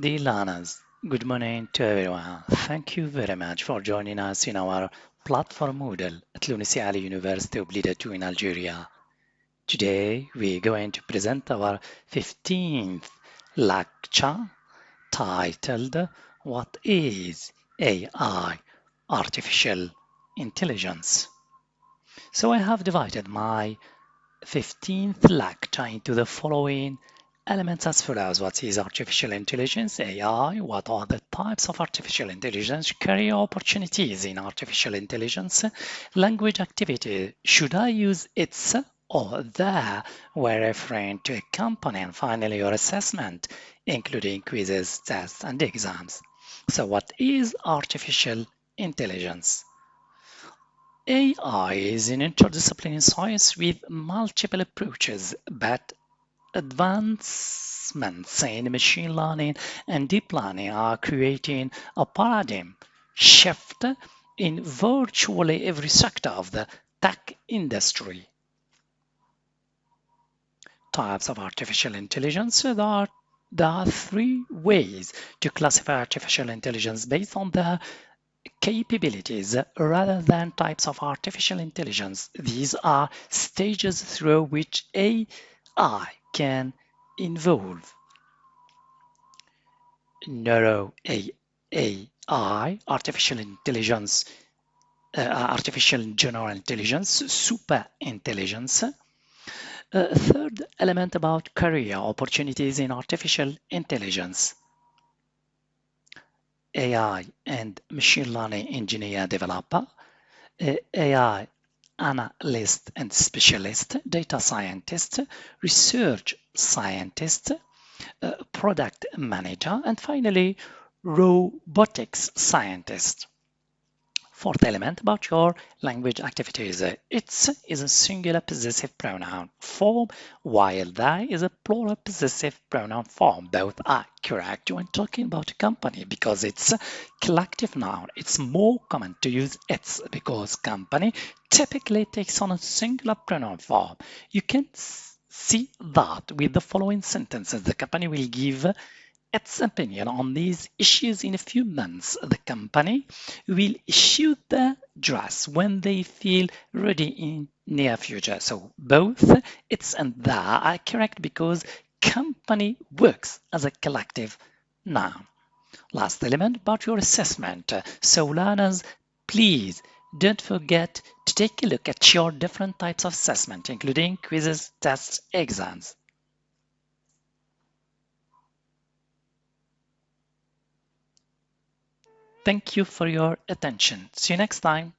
Dear learners, good morning to everyone. Thank you very much for joining us in our platform Moodle at l'Université Ali University of Lida 2 in Algeria. Today we're going to present our 15th lecture titled What is AI? Artificial Intelligence. So I have divided my 15th lecture into the following elements as follows. What is artificial intelligence, AI? What are the types of artificial intelligence? Career opportunities in artificial intelligence. Language activity. Should I use its or their when referring to a company? And finally, your assessment, including quizzes, tests, and exams. So what is artificial intelligence? AI is an interdisciplinary science with multiple approaches, but advancements in machine learning and deep learning are creating a paradigm shift in virtually every sector of the tech industry. Types of artificial intelligence. There are three ways to classify artificial intelligence based on their capabilities rather than types of artificial intelligence. These are stages through which AI can evolve. Neuro AI, artificial intelligence, artificial general intelligence, super intelligence. Third element about career opportunities in artificial intelligence. AI and machine learning engineer developer, AI analyst and specialist, data scientist, research scientist, product manager, and finally, robotics scientist. Fourth element about your language activities. Its is a singular possessive pronoun form, while thy is a plural possessive pronoun form. Both are correct when talking about a company because it's a collective noun. It's more common to use its because company typically takes on a singular pronoun form. You can see that with the following sentences. The company will give its opinion on these issues in a few months. The company will issue the dress when they feel ready in near future. So both its and the are correct because company works as a collective noun. Last element about your assessment. So learners, please don't forget to take a look at your different types of assessment, including quizzes, tests, exams. Thank you for your attention. See you next time.